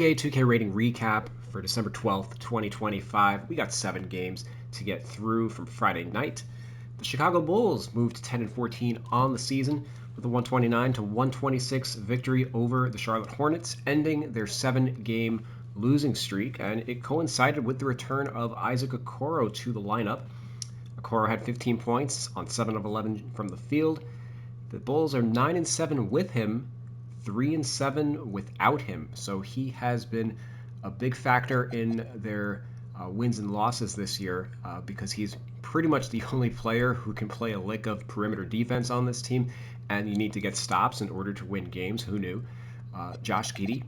NBA 2K rating recap for December 12th, 2025. We got 7 games to get through from Friday night. The Chicago Bulls moved to 10 and 14 on the season with a 129 to 126 victory over the Charlotte Hornets, ending their 7-game losing streak, and it coincided with the return of Isaac Okoro to the lineup. Okoro had 15 points on 7 of 11 from the field. The Bulls are 9 and 7 with him, 3 and 7 without him. So he has been a big factor in their wins and losses this year because he's pretty much the only player who can play a lick of perimeter defense on this team, and you need to get stops in order to win games. Who knew? Josh Giddey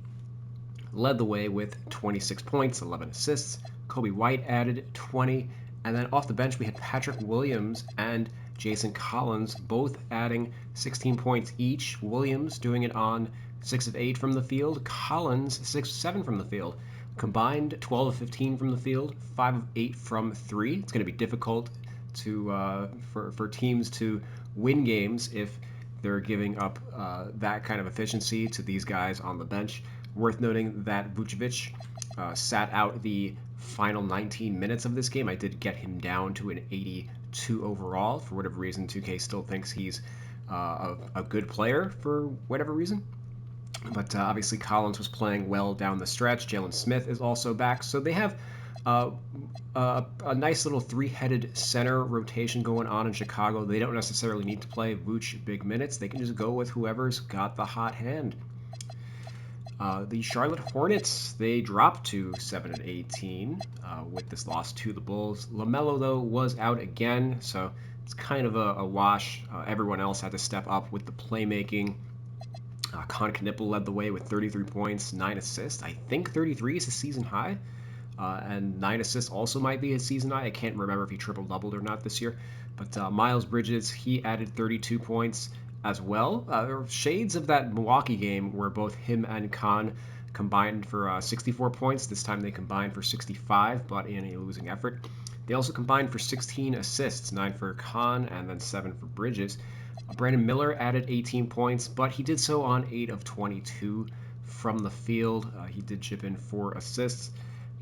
led the way with 26 points, 11 assists. Kobe White added 20. And then off the bench, we had Patrick Williams and Jason Collins, both adding 16 points each. Williams doing it on 6 of 8 from the field. Collins, 6 of 7 from the field. Combined 12 of 15 from the field, 5 of 8 from 3. It's going to be difficult for teams to win games if they're giving up that kind of efficiency to these guys on the bench. Worth noting that Vucevic sat out the final 19 minutes of this game. I did get him down to an 82 overall. For whatever reason, 2K still thinks he's a good player for whatever reason. But obviously Collins was playing well down the stretch. Jalen Smith is also back. So they have a nice little three-headed center rotation going on in Chicago. They don't necessarily need to play Vooch big minutes. They can just go with whoever's got the hot hand. The Charlotte Hornets, they dropped to 7 and 18 with this loss to the Bulls. LaMelo, though, was out again, so it's kind of a wash. Everyone else had to step up with the playmaking. Con Knipple led the way with 33 points, 9 assists. I think 33 is his season high, and 9 assists also might be his season high. I can't remember if he triple-doubled or not this year. But Miles Bridges, he added 32 points as well. Shades of that Milwaukee game where both him and Khan combined for 64 points. This time they combined for 65, but in a losing effort. They also combined for 16 assists, 9 for Khan and then 7 for Bridges. Brandon Miller added 18 points, but he did so on 8 of 22 from the field. He did chip in 4 assists,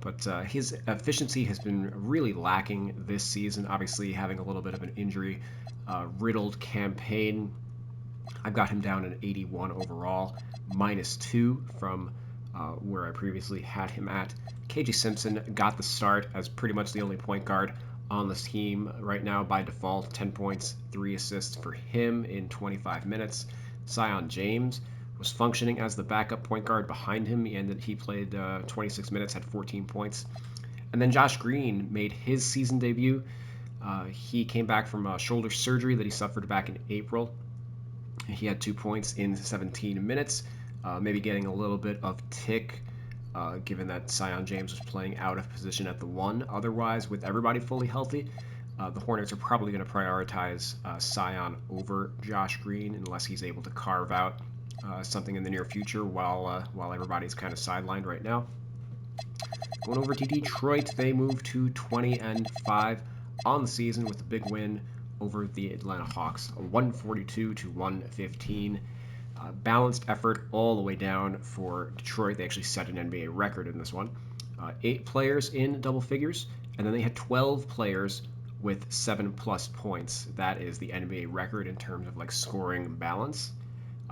but his efficiency has been really lacking this season, obviously having a little bit of an injury-riddled campaign. I've got him down at 81 overall, -2 from where I previously had him at. KJ Simpson got the start as pretty much the only point guard on this team right now by default. 10 points, 3 assists for him in 25 minutes. Zion James was functioning as the backup point guard behind him. He played 26 minutes, had 14 points. And then Josh Green made his season debut. He came back from shoulder surgery that he suffered back in April. He had 2 points in 17 minutes, maybe getting a little bit of tick given that Zion James was playing out of position at the 1. Otherwise, with everybody fully healthy, the Hornets are probably going to prioritize Zion over Josh Green unless he's able to carve out something in the near future while everybody's kind of sidelined right now. Going over to Detroit, they moved to 20 and 5 on the season with a big win over the Atlanta Hawks, a 142 to 115. Balanced effort all the way down for Detroit. They actually set an NBA record in this one. 8 players in double figures, and then they had 12 players with 7+ points. That is the NBA record in terms of like scoring balance.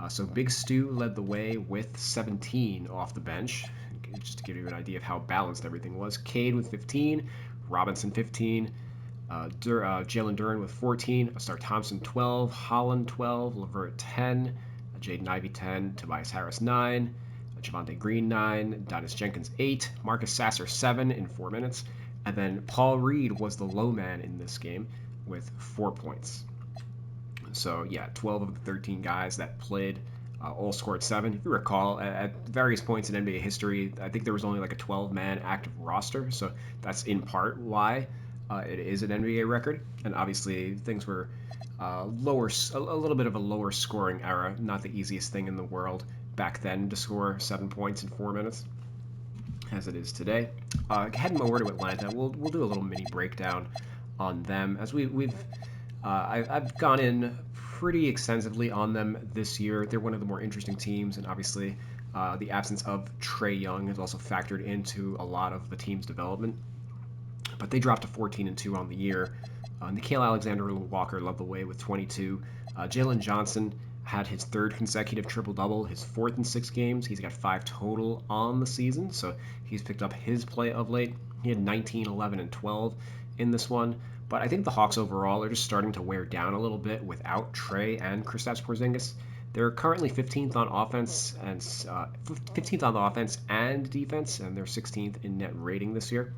So Big Stu led the way with 17 off the bench, just to give you an idea of how balanced everything was. Cade with 15, Robinson 15, Jalen Duren with 14, Astar Thompson 12, Holland 12, LeVert 10, Jaden Ivey 10, Tobias Harris 9, Javonte Green 9, Donis Jenkins 8, Marcus Sasser 7 in 4 minutes, and then Paul Reed was the low man in this game with 4 points. So yeah, 12 of the 13 guys that played all scored 7. If you recall, at various points in NBA history, I think there was only like a 12-man active roster, so that's in part why it is an NBA record. And obviously things were a little bit of a lower scoring era, not the easiest thing in the world back then to score 7 points in 4 minutes as it is today. Heading over to Atlanta, we'll do a little mini breakdown on them as I've gone in pretty extensively on them this year. They're one of the more interesting teams, and obviously The absence of Trae Young has also factored into a lot of the team's development. But they dropped to 14-2 on the year. Nickeil Alexander-Walker led the way with 22. Jalen Johnson had his third consecutive triple-double, his fourth in 6 games. He's got 5 total on the season, so he's picked up his play of late. He had 19, 11, and 12 in this one. But I think the Hawks overall are just starting to wear down a little bit without Trae and Kristaps Porzingis. They're currently 15th on offense and 15th on the offense and defense, and they're 16th in net rating this year.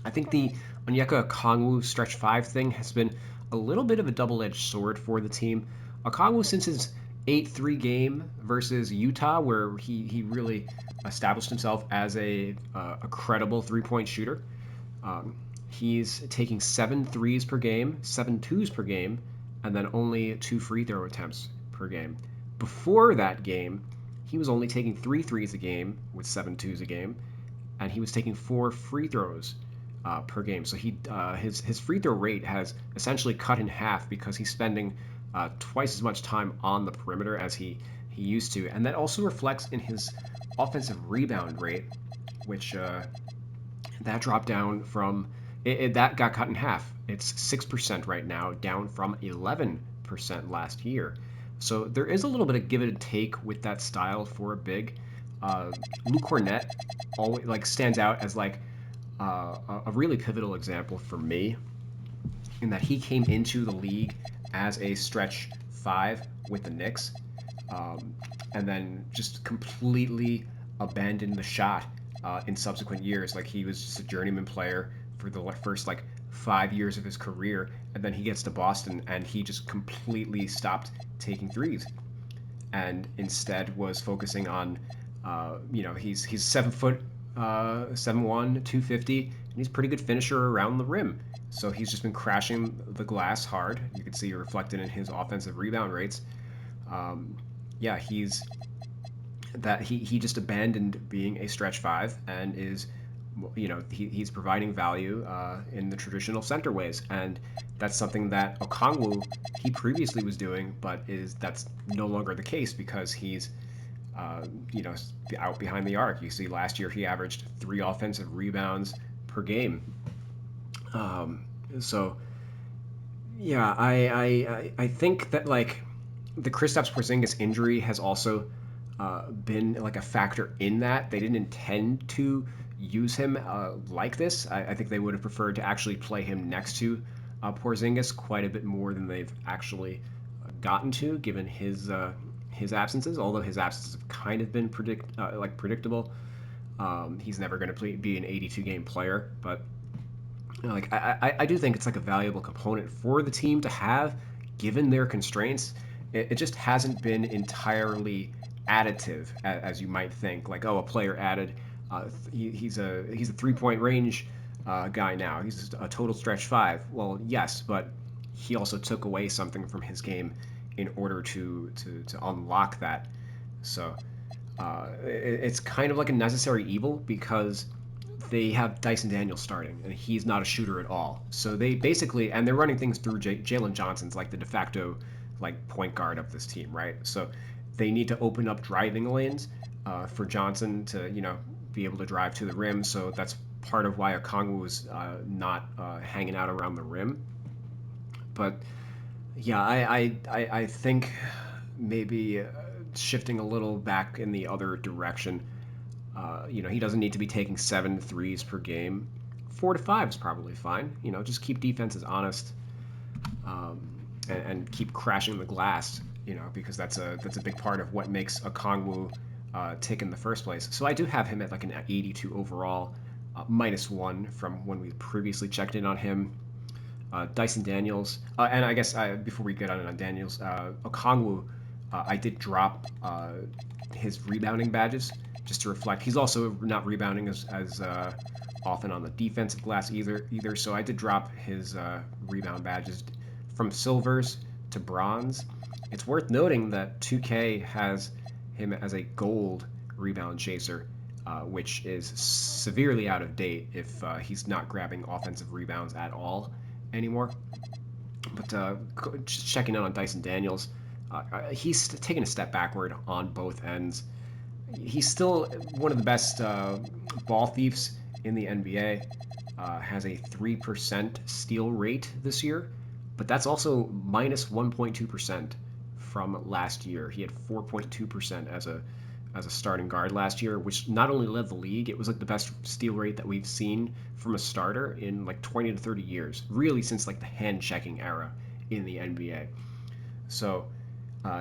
I think the Onyeka Okongwu stretch 5 thing has been a little bit of a double-edged sword for the team. Okongwu, since his 8-3 game versus Utah, where he really established himself as a credible three-point shooter, he's taking 7 threes per game, 7 twos per game, and then only 2 free throw attempts per game. Before that game, he was only taking 3 threes a game with 7 twos a game, and he was taking 4 free throws per game. So his free throw rate has essentially cut in half because he's spending twice as much time on the perimeter as he used to, and that also reflects in his offensive rebound rate, which that dropped down from that got cut in half. It's 6% right now, down from 11% last year. So there is a little bit of give and take with that style for a big. Luke Cornett always stands out as a really pivotal example for me, in that he came into the league as a stretch 5 with the Knicks, and then just completely abandoned the shot in subsequent years. Like, he was just a journeyman player for the first 5 years of his career, and then he gets to Boston and he just completely stopped taking threes, and instead was focusing on, he's 7 foot, 7'1", 250, and he's a pretty good finisher around the rim. So he's just been crashing the glass hard. You can see it reflected in his offensive rebound rates. He just abandoned being a stretch 5 and is, he's providing value in the traditional center ways, and that's something that Okongwu, he previously was doing, but that's no longer the case because he's out behind the arc. You see, last year he averaged 3 offensive rebounds per game. I think that the Kristaps Porzingis injury has also been a factor in that. They didn't intend to use him like this. I think they would have preferred to actually play him next to Porzingis quite a bit more than they've actually gotten to, given his absences. Although his absences have kind of been predictable. He's never going to be an 82-game player, but I do think it's a valuable component for the team to have, given their constraints. It just hasn't been entirely additive as you might think. A player added. He's a 3-point range guy now. He's a total stretch 5. Well, yes, but he also took away something from his game in order to unlock that. So it's kind of like a necessary evil, because they have Dyson Daniels starting, and he's not a shooter at all. So they basically, and they're running things through Jalen Johnson's the de facto point guard of this team, right? So they need to open up driving lanes for Johnson to be able to drive to the rim. So that's part of why Okongwu was not hanging out around the rim. But yeah, I think maybe shifting a little back in the other direction. He doesn't need to be taking 7 threes per game. 4 to 5 is probably fine. Just keep defenses honest, and keep crashing the glass. Because that's a big part of what makes Okongwu tick in the first place. So I do have him at an 82 overall, -1 from when we previously checked in on him. Dyson Daniels, and I guess before we get on Daniels, Okongwu, I did drop his rebounding badges just to reflect. He's also not rebounding as often on the defensive glass either. So I did drop his rebound badges from silvers to bronze. It's worth noting that 2K has him as a gold rebound chaser, which is severely out of date if he's not grabbing offensive rebounds at all anymore. But just checking out on Dyson Daniels, he's taken a step backward on both ends. he's still one of the best ball thieves in the NBA. Has a 3% steal rate this year, but that's also minus 1.2% from last year. He had 4.2% as a starting guard last year, which not only led the league, it was like the best steal rate that we've seen from a starter in like 20 to 30 years, really since like the hand checking era in the NBA. So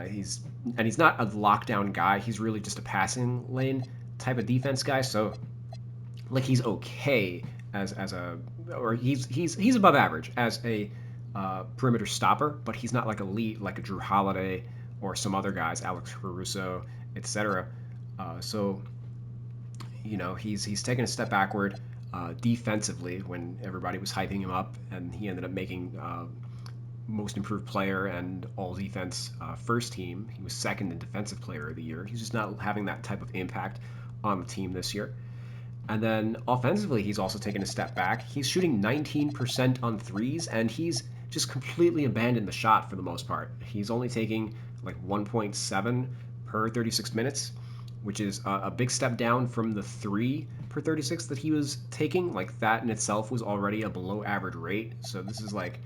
he's not a lockdown guy. He's really just a passing lane type of defense guy. So like he's okay as a or he's above average as a perimeter stopper, but he's not like elite like a Drew Holiday or some other guys, Alex Caruso, etc. So he's taken a step backward defensively when everybody was hyping him up, and he ended up making most improved player and all defense first team. He was second in defensive player of the year. He's just not having that type of impact on the team this year. And then offensively, he's also taken a step back. He's shooting 19% on threes, and he's just completely abandoned the shot for the most part. He's only taking like 1.7 per 36 minutes, which is a big step down from the 3 per 36 that he was taking. Like that in itself was already a below average rate. So this is like,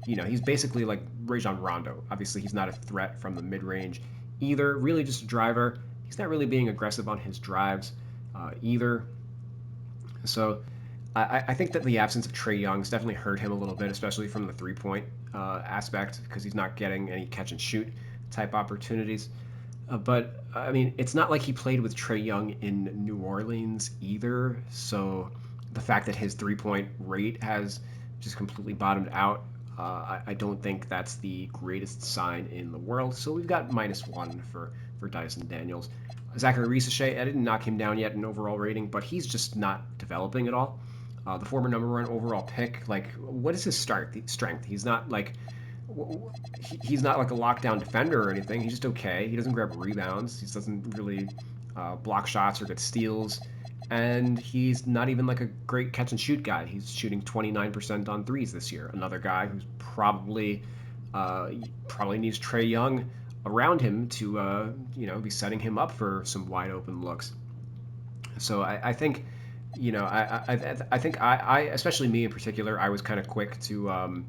he's basically like Rajon Rondo. Obviously, he's not a threat from the mid range either. Really just a driver. He's not really being aggressive on his drives either. So I think that the absence of Trae Young's definitely hurt him a little bit, especially from the three-point aspect, because he's not getting any catch-and-shoot type opportunities. But, I mean, it's not like he played with Trae Young in New Orleans either, so the fact that his three-point rate has just completely bottomed out, I don't think that's the greatest sign in the world. So we've got -1 for Dyson Daniels. Zachary Risachet, I didn't knock him down yet in overall rating, but he's just not developing at all. The former #1 overall pick, like, what is his strength? He's not like he's not like a lockdown defender or anything. He's just okay. He doesn't grab rebounds. He doesn't really block shots or get steals. And he's not even like a great catch and shoot guy. He's shooting 29% on threes this year. Another guy who's probably needs Trae Young around him to be setting him up for some wide open looks. So I think I think I especially me in particular, I was kind of quick to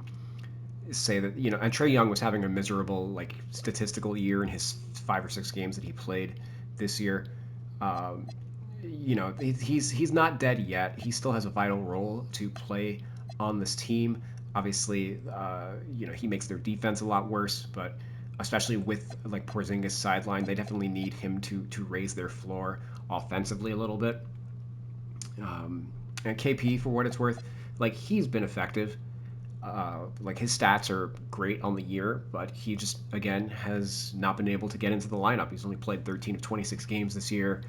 say that and Trae Young was having a miserable like statistical year in his 5 or 6 games that he played this year. He's not dead yet. He still has a vital role to play on this team. Obviously, he makes their defense a lot worse, but especially with like Porzingis sideline, they definitely need him to raise their floor offensively a little bit. And KP, for what it's worth, like he's been effective. Like his stats are great on the year, but he just again has not been able to get into the lineup. He's only played 13 of 26 games this year.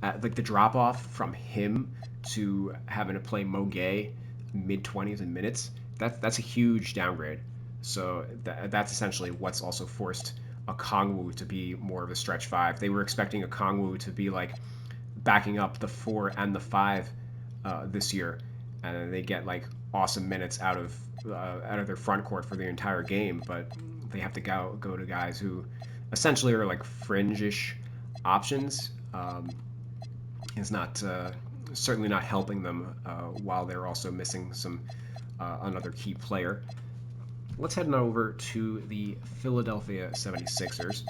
Like the drop off from him to having to play Mo Gay mid-20s in minutes, that's a huge downgrade. So that's essentially what's also forced Okongwu to be more of a stretch 5. They were expecting Okongwu to be like backing up the 4 and the 5 this year, and they get like awesome minutes out of their front court for the entire game, but they have to go to guys who essentially are like fringe-ish options. Is not certainly not helping them while they're also missing another key player. Let's head on over to the Philadelphia 76ers.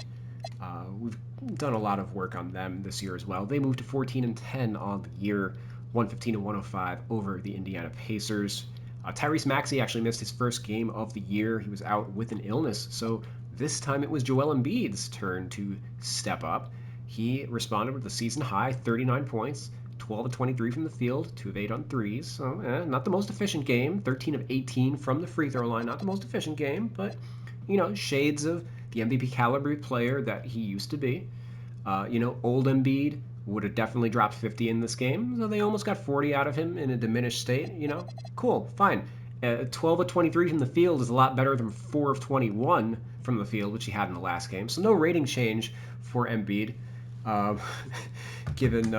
We've done a lot of work on them this year as well. They moved to 14-10 on the year, 115-105 over the Indiana Pacers. Tyrese Maxey actually missed his first game of the year. He was out with an illness, so this time it was Joel Embiid's turn to step up. He responded with a season high 39 points, 12 of 23 from the field, 2 of 8 on threes. So not the most efficient game. 13 of 18 from the free throw line. Not the most efficient game, but shades of the MVP caliber player that he used to be. Old Embiid would have definitely dropped 50 in this game. So they almost got 40 out of him in a diminished state. Cool, fine. 12 of 23 from the field is a lot better than 4 of 21 from the field, which he had in the last game. So no rating change for Embiid. Given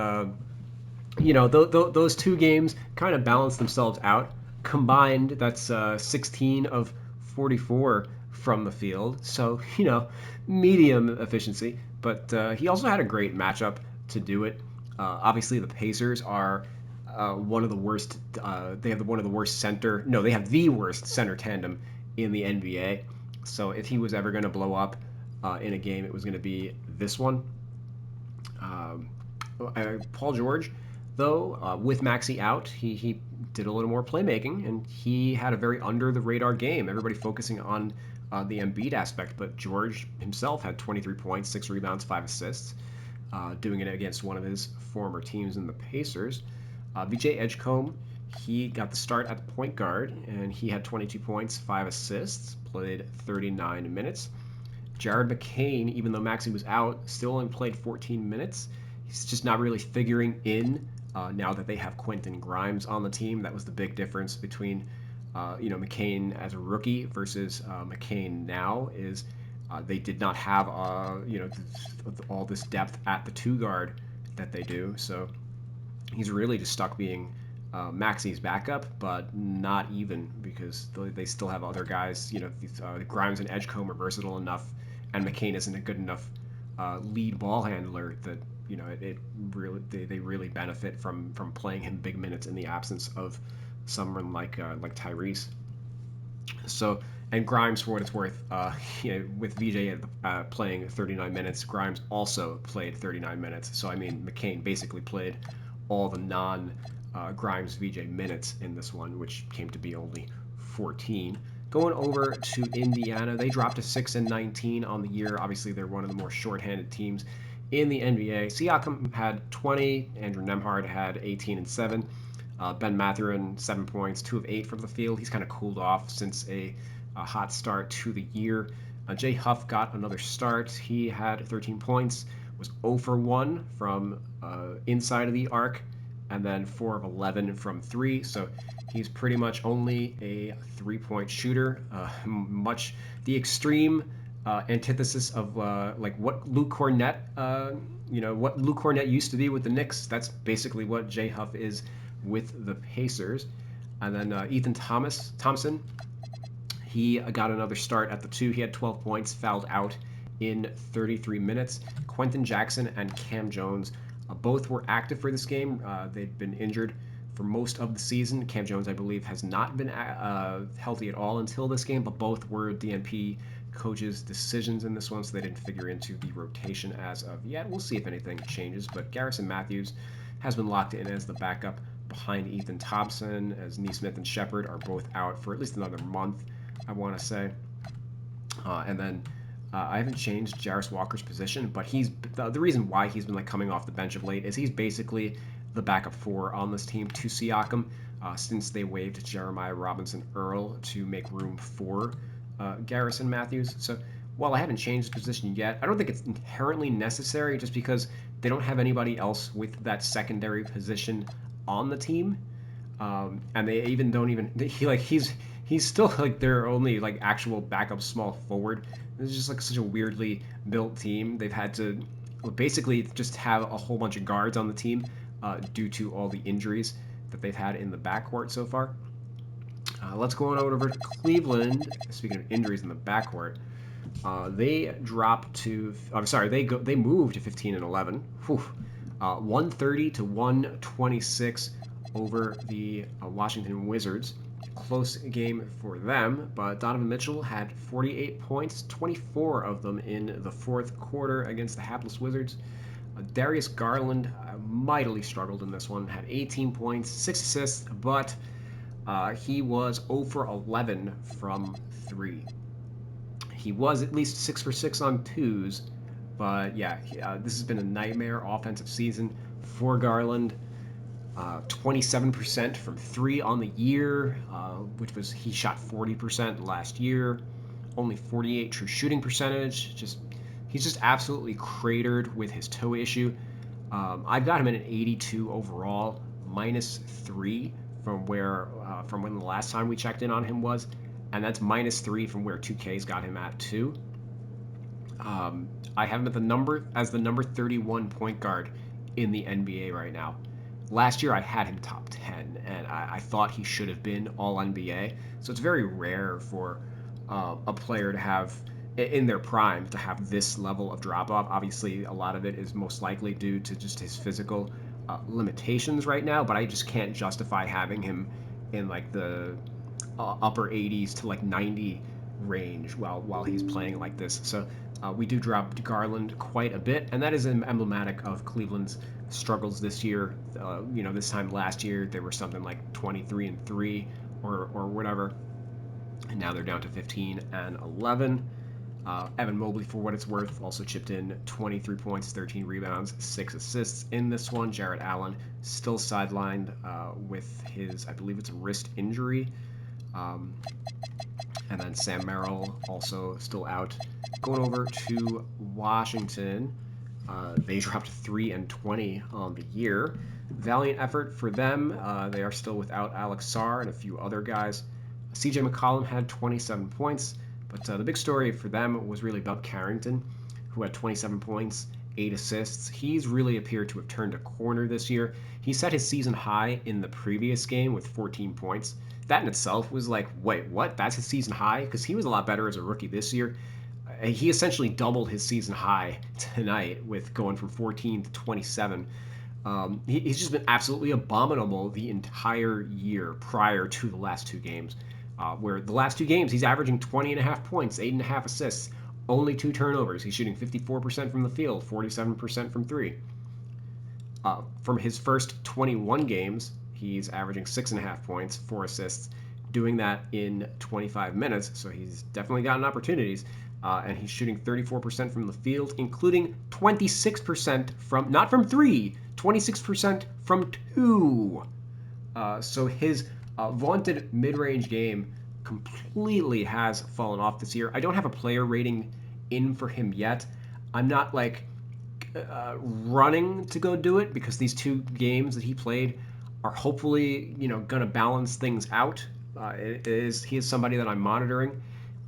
those 2 games kind of balance themselves out. Combined, that's 16 of 44 from the field, so medium efficiency. But he also had a great matchup to do it. Obviously, the Pacers are one of the worst. They have one of the worst center. No, they have the worst center tandem in the NBA. So if he was ever going to blow up in a game, it was going to be this one. Um, Paul George, though, with Maxey out, he did a little more playmaking, and he had a very under the radar game. Everybody focusing on the Embiid aspect, but George himself had 23 points, 6 rebounds, 5 assists, doing it against one of his former teams in the Pacers. VJ Edgecombe, he got the start at the point guard, and he had 22 points, 5 assists, played 39 minutes. Jared McCain, even though Maxey was out, still only played 14 minutes. He's just not really figuring in now that they have Quentin Grimes on the team. That was the big difference between McCain as a rookie versus McCain now is they did not have all this depth at the two guard that they do. So he's really just stuck being Maxey's backup, but not even because they still have other guys. Grimes and Edgecombe are versatile enough, and McCain isn't a good enough lead ball handler that they really benefit from playing him big minutes in the absence of someone like Tyrese. So, and Grimes, for what it's worth, with VJ playing 39 minutes, Grimes also played 39 minutes. So, I mean, McCain basically played all the non-Grimes VJ minutes in this one, which came to be only 14. Going over to Indiana, they dropped to 6-19 on the year. Obviously, they're one of the more shorthanded teams in the NBA. Siakam had 20. Andrew Nembhard had 18 and 7. Ben Mathurin, 7 points, 2 of 8 from the field. He's kind of cooled off since a hot start to the year. Jay Huff got another start. He had 13 points, was 0 for 1 from inside of the arc, and then 4 of 11 from 3. So he's pretty much only a 3-point shooter. Much the extreme antithesis of what Luke Cornett, what Luke Cornett used to be with the Knicks. That's basically what Jay Huff is with the Pacers. And then Ethan Thompson, he got another start at the 2. He had 12 points, fouled out in 33 minutes. Quentin Jackson and Cam Jones both were active for this game. They'd been injured for most of the season. Cam Jones, I believe, has not been healthy at all until this game, but both were DNP coaches' decisions in this one, so they didn't figure into the rotation as of yet. We'll see if anything changes, but Garrison Matthews has been locked in as the backup behind Ethan Thompson, as Neesmith and Shepard are both out for at least another month, I want to say. And then I haven't changed Jarris Walker's position, but he's the reason why he's been coming off the bench of late is he's basically the backup 4 on this team to Siakam, since they waived Jeremiah Robinson Earl to make room for Garrison Matthews. So while I haven't changed the position yet, I don't think it's inherently necessary just because they don't have anybody else with that secondary position on the team, and they even don't even he's still their only actual backup small forward. It's just such a weirdly built team. They've had to basically just have a whole bunch of guards on the team due to all the injuries that they've had in the backcourt so far. Let's go on over to Cleveland. Speaking of injuries in the backcourt, they dropped to. I'm sorry, they moved to 15-11. 130 to 126 over the Washington Wizards. Close game for them, but Donovan Mitchell had 48 points, 24 of them in the fourth quarter against the hapless Wizards. Darius Garland mightily struggled in this one, had 18 points, 6 assists, but he was 0 for 11 from 3. He was at least 6 for 6 on 2s, but yeah, this has been a nightmare offensive season for Garland. 27% from 3 on the year, which was he shot 40% last year. Only 48 true shooting percentage. He's just absolutely cratered with his toe issue. I've got him at an 82 overall, -3 from when the last time we checked in on him was, and that's -3 from where 2K's got him at too. I have him as the number 31 point guard in the NBA right now. Last year I had him top 10, and I thought he should have been all NBA. So it's very rare for a player to have in their prime to have this level of drop off. Obviously, a lot of it is most likely due to just his physical limitations right now, but I just can't justify having him in like the upper 80s to like 90 range while he's playing like this. So we do drop Garland quite a bit, and that is emblematic of Cleveland's struggles this year. This time last year they were something like 23-3 or whatever, and now they're down to 15-11. Evan Mobley, for what it's worth, also chipped in 23 points, 13 rebounds, 6 assists in this one. Jarrett Allen still sidelined with his, I believe it's a wrist injury. And then Sam Merrill also still out. Going over to Washington, they dropped 3-20 on the year. Valiant effort for them. They are still without Alex Sarr and a few other guys. CJ McCollum had 27 points, but the big story for them was really Bob Carrington, who had 27 points, 8 assists. He's really appeared to have turned a corner this year. He set his season high in the previous game with 14 points. That in itself was like, wait, what? That's his season high? Because he was a lot better as a rookie this year. He essentially doubled his season high tonight with going from 14 to 27. He's just been absolutely abominable the entire year prior to the last two games. Where the last two games, he's averaging 20.5 points, 8.5 assists, only 2 turnovers. He's shooting 54% from the field, 47% from three. From his first 21 games, he's averaging 6.5 points, 4 assists, doing that in 25 minutes. So he's definitely gotten opportunities. And he's shooting 34% from the field, including 26% not from 3, 26% from 2. So his vaunted mid-range game completely has fallen off this year. I don't have a player rating in for him yet. I'm not like running to go do it because these 2 games that he played are hopefully going to balance things out. He is somebody that I'm monitoring.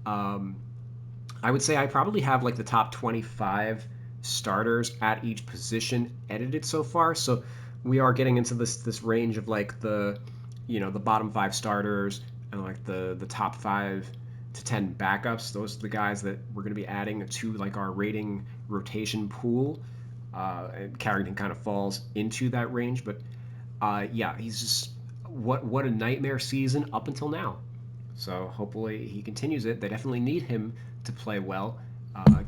I would say I probably have like the top 25 starters at each position edited so far. So we are getting into this range of like the bottom 5 starters and like the top 5 to 10 backups. Those are the guys that we're going to be adding to like our rating rotation pool. And Carrington kind of falls into that range, but he's just what a nightmare season up until now. So hopefully he continues it. They definitely need him to play well,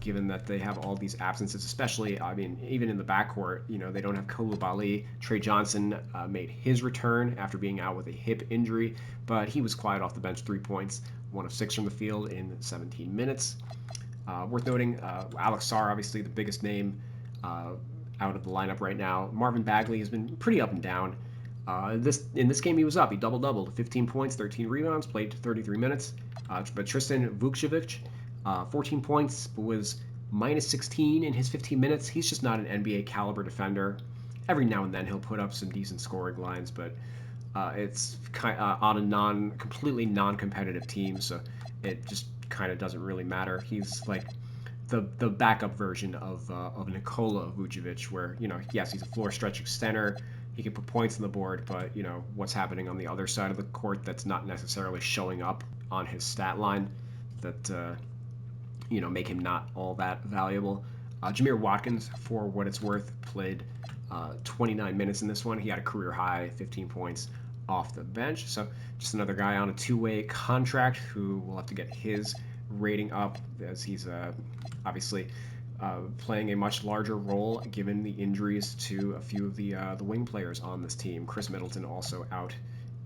given that they have all these absences, especially, I mean, even in the backcourt, they don't have Koulibaly. Trey Johnson made his return after being out with a hip injury, but he was quiet off the bench, 3 points, 1 of 6 from the field in 17 minutes. Worth noting, Alex Sarr, obviously the biggest name out of the lineup right now. Marvin Bagley has been pretty up and down. In this game, he was up. He doubled, 15 points, 13 rebounds, played 33 minutes. But Tristan Vukcevic, 14 points, but was minus 16 in his 15 minutes. He's just not an NBA caliber defender. Every now and then he'll put up some decent scoring lines, but it's kind of on a completely non-competitive team, so it just kind of doesn't really matter. He's like the backup version of Nikola Vucevic, where yes, he's a floor stretching center. He can put points on the board, but what's happening on the other side of the court that's not necessarily showing up on his stat line that make him not all that valuable. Jameer Watkins, for what it's worth, played 29 minutes in this one. He had a career high 15 points off the bench. So just another guy on a 2-way contract who will have to get his rating up as he's obviously playing a much larger role given the injuries to a few of the wing players on this team. Chris Middleton also out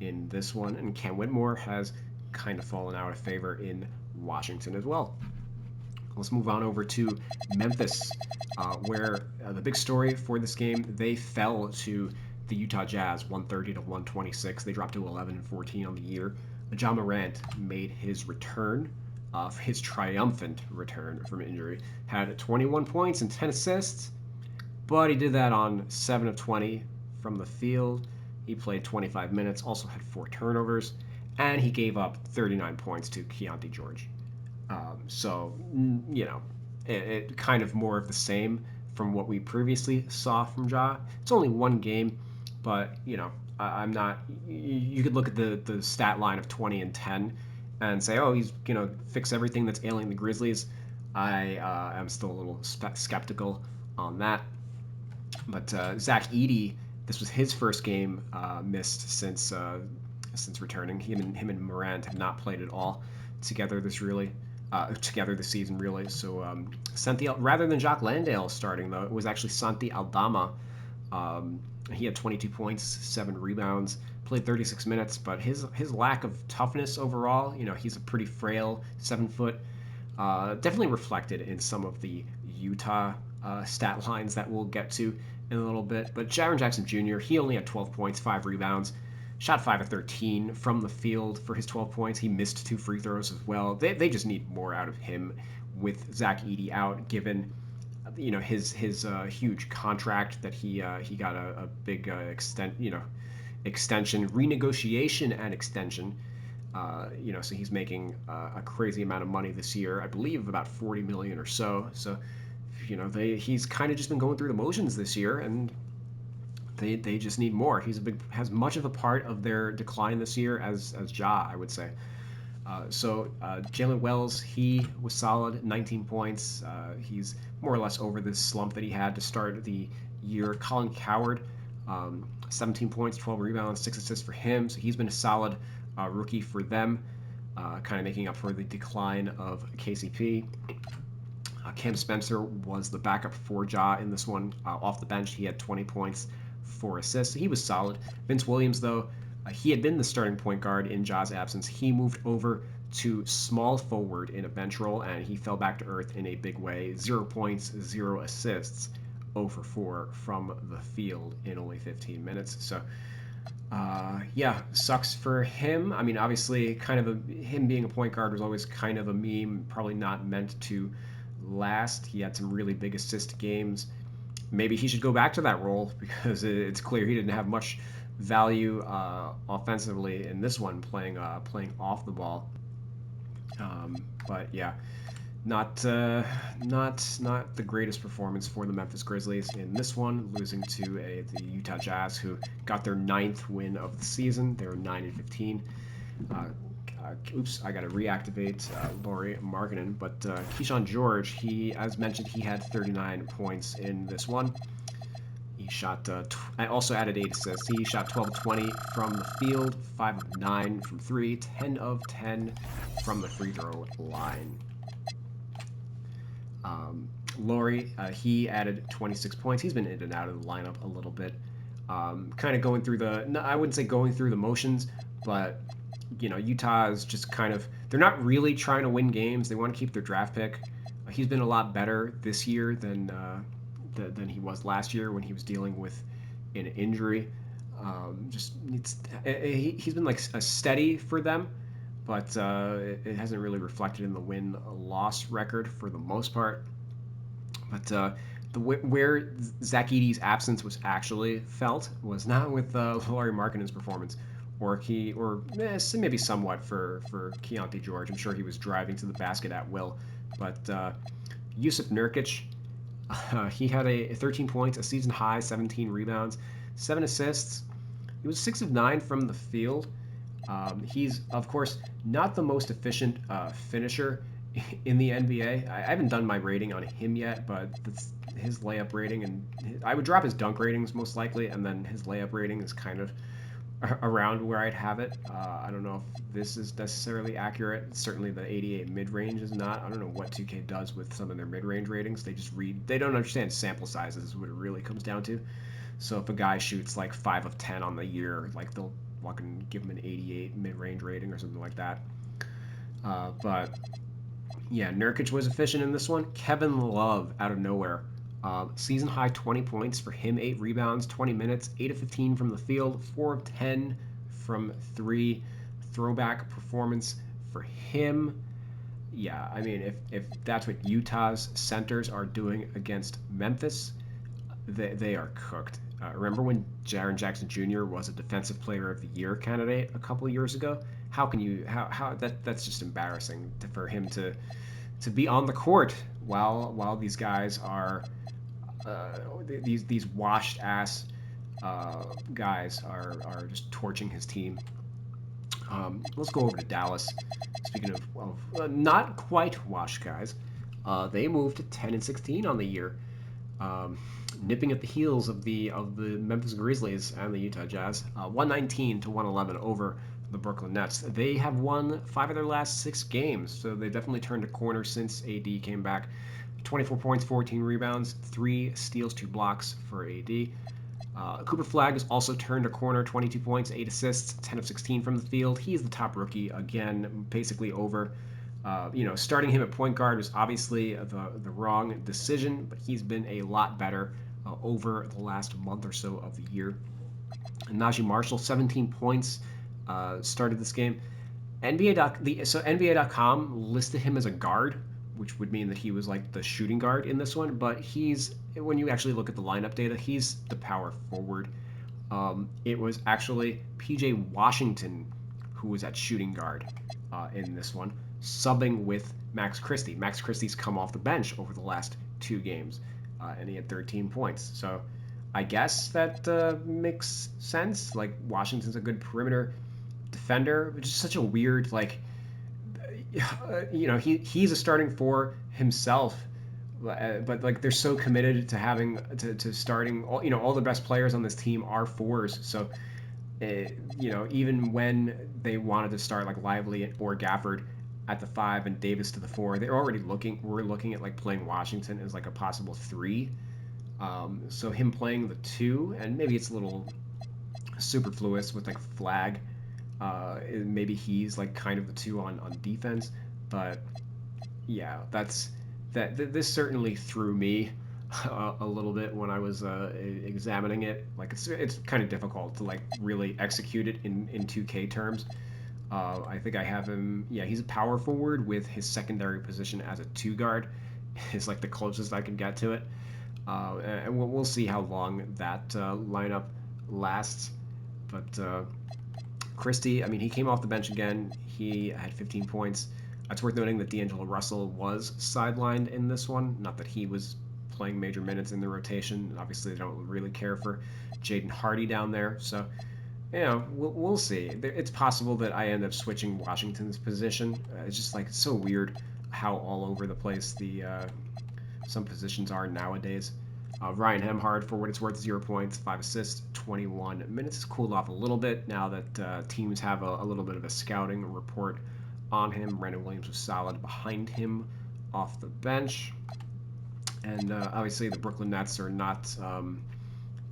in this one, and Cam Whitmore has kind of fallen out of favor in Washington as well. Let's move on over to Memphis, where the big story for this game, they fell to the Utah Jazz 130 to 126. They dropped to 11-14 on the year. Ja Morant made his return, his triumphant return from injury. Had 21 points and 10 assists, but he did that on 7 of 20 from the field. He played 25 minutes, also had 4 turnovers, and he gave up 39 points to Keontae George. So, it kind of more of the same from what we previously saw from Ja. It's only one game, but, I'm not... You could look at the stat line of 20 and 10 and say, oh, he's, fix everything that's ailing the Grizzlies. I am still a little skeptical on that. But Zach Edey, this was his first game missed since returning. Him and Morant have not played at all together together this season really. So rather than Jacques Landale starting though, it was actually Santi Aldama. He had 22 points, 7 rebounds, played 36 minutes, but his lack of toughness overall, he's a pretty frail 7 foot. Definitely reflected in some of the Utah stat lines that we'll get to in a little bit. But Jaren Jackson Jr., he only had 12 points, 5 rebounds, shot 5 of 13 from the field for his 12 points. He missed 2 free throws as well. They just need more out of him with Zach Edey out, given his huge contract that he got a big extension, renegotiation, and extension. So he's making a crazy amount of money this year. I believe about 40 million or so. So, he's kind of just been going through the motions this year, and they just need more. Has much of a part of their decline this year as Ja, I would say. Jalen Wells, he was solid, 19 points. He's more or less over this slump that he had to start the year. Colin Coward, 17 points, 12 rebounds, 6 assists for him. So he's been a solid rookie for them, kind of making up for the decline of KCP. Cam Spencer was the backup for Ja in this one. Off the bench, he had 20 points, 4 assists. He was solid. Vince Williams, though, he had been the starting point guard in Ja's absence. He moved over to small forward in a bench role, and he fell back to earth in a big way. 0 points, 0 assists, 0 for 4 from the field in only 15 minutes. So, sucks for him. I mean, obviously, him being a point guard was always kind of a meme, probably not meant to last. He had some really big assist games. Maybe he should go back to that role because it's clear he didn't have much value offensively in this one, playing off the ball. But yeah, not the greatest performance for the Memphis Grizzlies in this one, losing to the Utah Jazz, who got their 9th win of the season. They were 9-15. I got to reactivate Lauri Markkanen, but Keyshawn George, as mentioned, he had 39 points in this one. He shot. I also added 8 assists. He shot 12 of 20 from the field, 5 of 9 from 3, 10 of 10 from the free throw line. Lauri, he added 26 points. He's been in and out of the lineup a little bit. Kind of going through I wouldn't say going through the motions, but Utah is just they're not really trying to win games. They want to keep their draft pick. He's been a lot better this year than he was last year when he was dealing with an injury. He's been like a steady for them, but it hasn't really reflected in the win-loss record for the most part. But where Zach Edey's absence was actually felt was not with Lauri Markkanen's performance, or maybe somewhat for Keontae George. I'm sure he was driving to the basket at will, but Jusuf Nurkic, he had a 13 points, a season high, 17 rebounds, 7 assists. He was 6 of 9 from the field. He's, of course, not the most efficient finisher in the NBA. I haven't done my rating on him yet, but his layup rating, and I would drop his dunk ratings most likely, and then his layup rating is kind of around where I'd have it. I don't know if this is necessarily accurate. Certainly the 88 mid-range is not. I don't know what 2K does with some of their mid-range ratings. They don't understand sample sizes is what it really comes down to. So if a guy shoots like 5 of 10 on the year, like they'll fucking give him an 88 mid-range rating or something like that. But yeah, Nurkic was efficient in this one. Kevin Love out of nowhere. Season high 20 points for him, 8 rebounds, 20 minutes, 8 of 15 from the field, 4 of 10 from 3. Throwback performance for him. Yeah, I mean, if that's what Utah's centers are doing against Memphis, they are cooked. Remember when Jaren Jackson Jr. was a Defensive Player of the Year candidate a couple of years ago? How can you that's just embarrassing for him to be on the court while these guys are these washed ass guys are just torching his team. Let's go over to Dallas. Speaking of not quite washed guys, They moved to 10-16 on the year, nipping at the heels of the Memphis Grizzlies and the Utah Jazz, 119 to 111 over the Brooklyn Nets. They have won 5 of their last 6 games, so they definitely turned a corner since AD came back. 24 points, 14 rebounds, 3 steals, 2 blocks for AD. Cooper Flagg has also turned a corner, 22 points, 8 assists, 10 of 16 from the field. He's the top rookie again, basically over. Starting him at point guard was obviously the wrong decision, but he's been a lot better over the last month or so of the year. And Najee Marshall, 17 points, started this game. NBA.com listed him as a guard, which would mean that he was like the shooting guard in this one. But when you actually look at the lineup data, he's the power forward. It was actually PJ Washington who was at shooting guard in this one, subbing with Max Christie. Max Christie's come off the bench over the last 2 games, and he had 13 points. So I guess that makes sense. Like, Washington's a good perimeter defender, but just such a weird, he's a starting 4 himself, but like they're so committed to having to starting all the best players on this team are 4s. So even when they wanted to start like Lively or Gafford at the 5 and Davis to the 4, we're looking at like playing Washington as like a possible 3. So him playing the 2, and maybe it's a little superfluous with like Flag. Maybe he's like kind of the 2 on defense, but yeah, this certainly threw me a little bit when I was examining it. Like, it's kind of difficult to like really execute it in 2K terms. I think I have him. Yeah, he's a power forward with his secondary position as a 2 guard. Is like the closest I can get to it, and we'll see how long that lineup lasts. But Christie, I mean, he came off the bench again. He had 15 points. It's worth noting that D'Angelo Russell was sidelined in this one. Not that he was playing major minutes in the rotation. Obviously, they don't really care for Jaden Hardy down there. So, we'll see. It's possible that I end up switching Washington's position. It's just like so weird how all over the place some positions are nowadays. Ryan Hemhard, for what it's worth, 0 points, 5 assists, 21 minutes. Has cooled off a little bit now that teams have a little bit of a scouting report on him. Brandon Williams was solid behind him off the bench. And obviously the Brooklyn Nets are not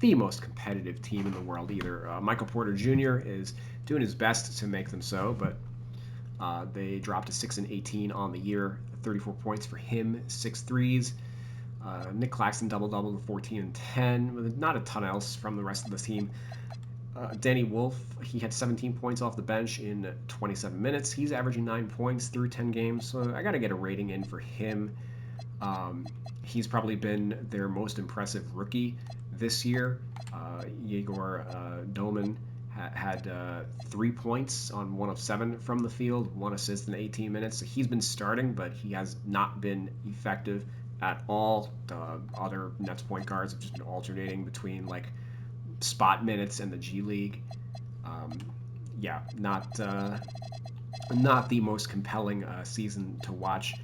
the most competitive team in the world either. Michael Porter Jr. is doing his best to make them so, but they dropped to 6-18 on the year. 34 points for him, 6 threes. Nick Claxton double-double with 14 and 10, with not a ton else from the rest of the team. Danny Wolf, he had 17 points off the bench in 27 minutes. He's averaging 9 points through 10 games, so I got to get a rating in for him. He's probably been their most impressive rookie this year. Yegor Doman had 3 points on 1 of 7 from the field, 1 assist in 18 minutes. So he's been starting, but he has not been effective at all. Other Nets point guards have just been alternating between like spot minutes and the G League. Not the most compelling season to watch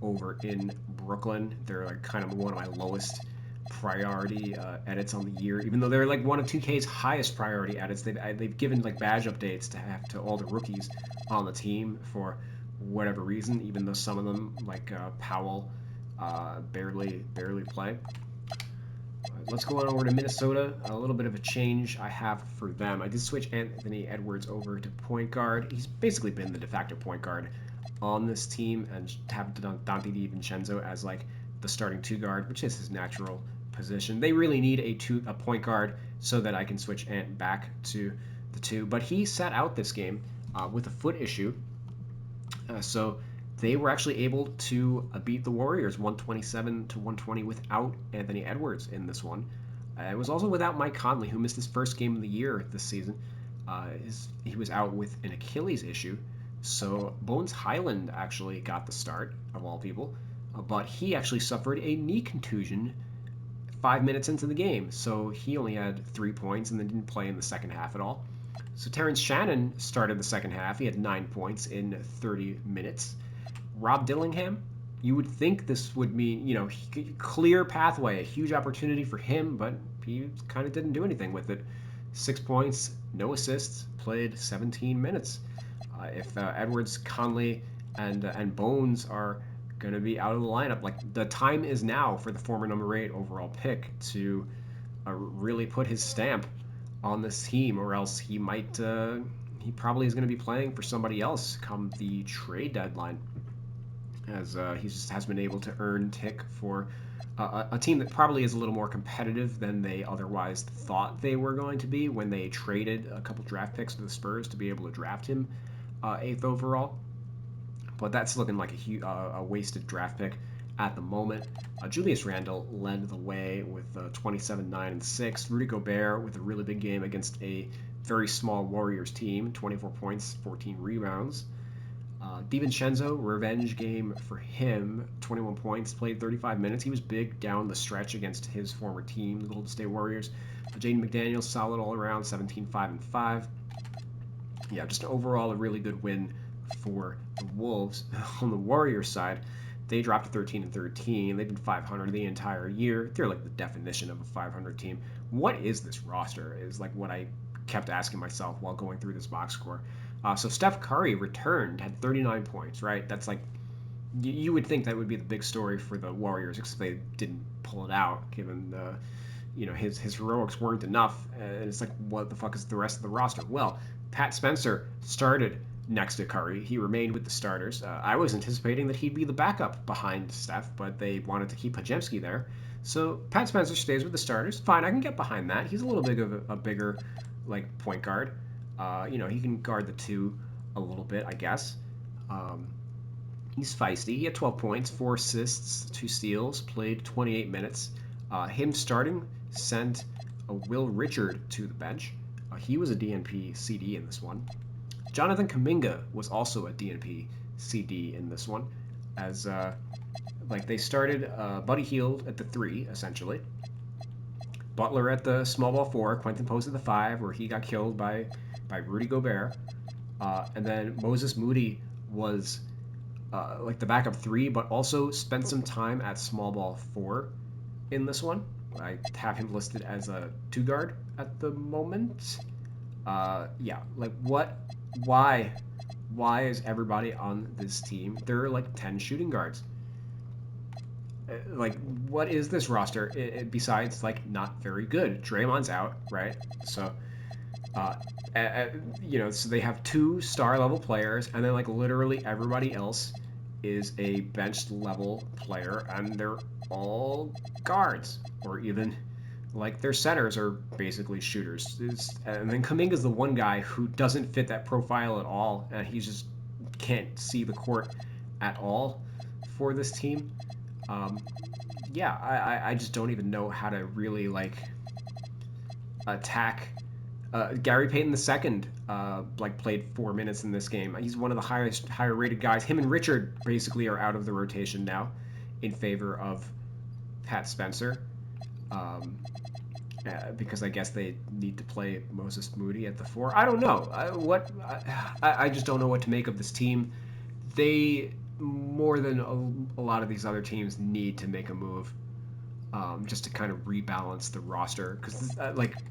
over in Brooklyn. They're like kind of one of my lowest priority edits on the year, even though they're like one of 2K's highest priority edits. They've given like badge updates to all the rookies on the team for whatever reason, even though some of them like Powell barely play. Let's go on over to Minnesota. A little bit of a change I have for them. I did switch Anthony Edwards over to point guard. He's basically been the de facto point guard on this team, and have Dante DiVincenzo as like the starting 2 guard, which is his natural position. They really need a point guard so that I can switch Ant back to the 2. But he sat out this game with a foot issue. So they were actually able to beat the Warriors 127-120 without Anthony Edwards in this one. It was also without Mike Conley, who missed his first game of the year this season. He was out with an Achilles issue. So Bones Highland actually got the start, of all people. But he actually suffered a knee contusion 5 minutes into the game. So he only had 3 points and then didn't play in the second half at all. So Terrence Shannon started the second half. He had 9 points in 30 minutes. Rob Dillingham You would think this would mean, clear pathway, a huge opportunity for him, but he kind of didn't do anything with it. 6 points, no assists, played 17 minutes. If Edwards, Conley, and Bones are going to be out of the lineup, like the time is now for the former number 8 overall pick to really put his stamp on this team, or else he might. He probably is going to be playing for somebody else come the trade deadline, as he just has been able to earn tick for a team that probably is a little more competitive than they otherwise thought they were going to be when they traded a couple draft picks to the Spurs to be able to draft him 8th overall. But that's looking like a wasted draft pick at the moment. Julius Randle led the way with 27, 9, and 6. Rudy Gobert with a really big game against a very small Warriors team, 24 points, 14 rebounds. DiVincenzo, revenge game for him, 21 points, played 35 minutes. He was big down the stretch against his former team, the Golden State Warriors. Jaden McDaniels, solid all around, 17, 5, and 5. Yeah, just overall a really good win for the Wolves. On the Warriors side, they dropped to 13 and 13. They've been 500 the entire year. They're like the definition of a 500 team. What is this roster? Is like what I kept asking myself while going through this box score. So Steph Curry returned, had 39 points, right? That's like, you would think that would be the big story for the Warriors, except they didn't pull it out, given his heroics weren't enough. And it's like, what the fuck is the rest of the roster? Well, Pat Spencer started next to Curry. He remained with the starters. I was anticipating that he'd be the backup behind Steph, but they wanted to keep Podziemski there. So Pat Spencer stays with the starters. Fine, I can get behind that. He's a little bit of a bigger point guard. He can guard the 2 a little bit, I guess. He's feisty. He had 12 points, 4 assists, 2 steals, played 28 minutes. Him starting sent Will Richard to the bench. He was a DNP CD in this one. Jonathan Kuminga was also a DNP CD in this one, as they started Buddy Hield at the 3, essentially. Butler at the small ball 4, Quentin Post at the 5, where he got killed by Rudy Gobert. And then Moses Moody was the backup 3, but also spent some time at small ball 4 in this one. I have him listed as a 2 guard at the moment. Why is everybody on this team? There are 10 shooting guards. What is this roster besides not very good? Draymond's out, right? So so they have 2 star level players, and then literally everybody else is a bench level player, and they're all guards, or even their centers are basically shooters. And then Kuminga's the one guy who doesn't fit that profile at all, and he just can't see the court at all for this team. I just don't even know how to really attack. Gary Payton II played 4 minutes in this game. He's one of the higher rated guys. Him and Richard basically are out of the rotation now in favor of Pat Spencer. Because I guess they need to play Moses Moody at the 4. I don't know. I just don't know what to make of this team. They, more than a lot of these other teams, need to make a move just to kind of rebalance the roster. Because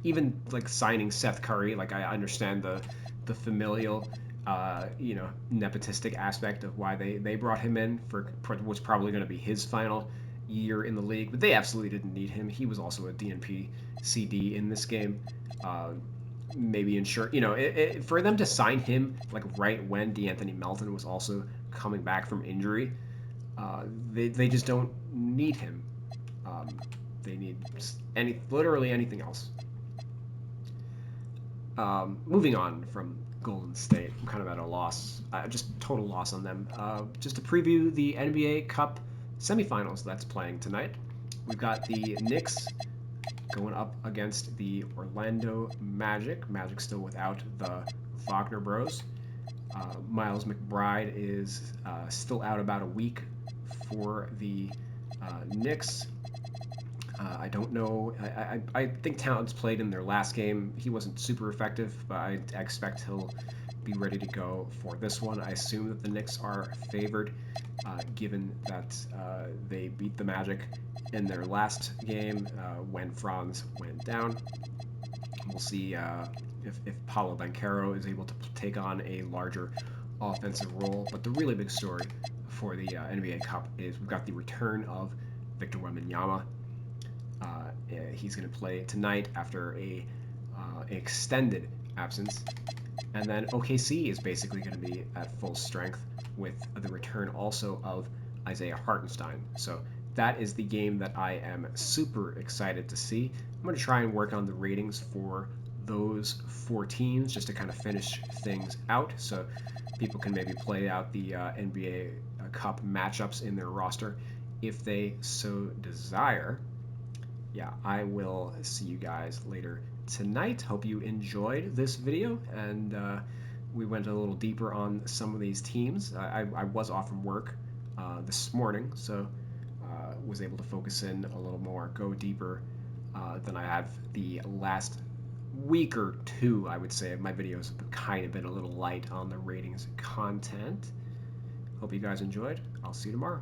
even signing Seth Curry, I understand the familial, nepotistic aspect of why they brought him in for what's probably going to be his final year in the league, but they absolutely didn't need him. He was also a DNP CD in this game. Maybe ensure, for them to sign him right when DeAnthony Melton was also coming back from injury, they just don't need him. They need literally anything else. Moving on from Golden State, I'm kind of at a loss, just total loss on them. Just to preview the NBA Cup semifinals that's playing tonight. We've got the Knicks going up against the Orlando Magic. Magic still without the Wagner Bros. Miles McBride is still out about a week for the Knicks. I don't know. I think Towns played in their last game. He wasn't super effective, but I expect he'll be ready to go for this one. I assume that the Knicks are favored, given that they beat the Magic in their last game when Franz went down. We'll see if Paulo Banchero is able to take on a larger offensive role. But the really big story for the NBA Cup is we've got the return of Victor Wembanyama. He's going to play tonight after an extended absence. And then OKC is basically going to be at full strength with the return also of Isaiah Hartenstein. So that is the game that I am super excited to see. I'm going to try and work on the ratings for those 4 teams just to kind of finish things out so people can maybe play out the NBA Cup matchups in their roster if they so desire. Yeah, I will see you guys later tonight. Hope you enjoyed this video, and we went a little deeper on some of these teams. I was off from work this morning, so was able to focus in a little more, go deeper than I have the last week or two, I would say. My videos have kind of been a little light on the ratings content. Hope you guys enjoyed. I'll see you tomorrow.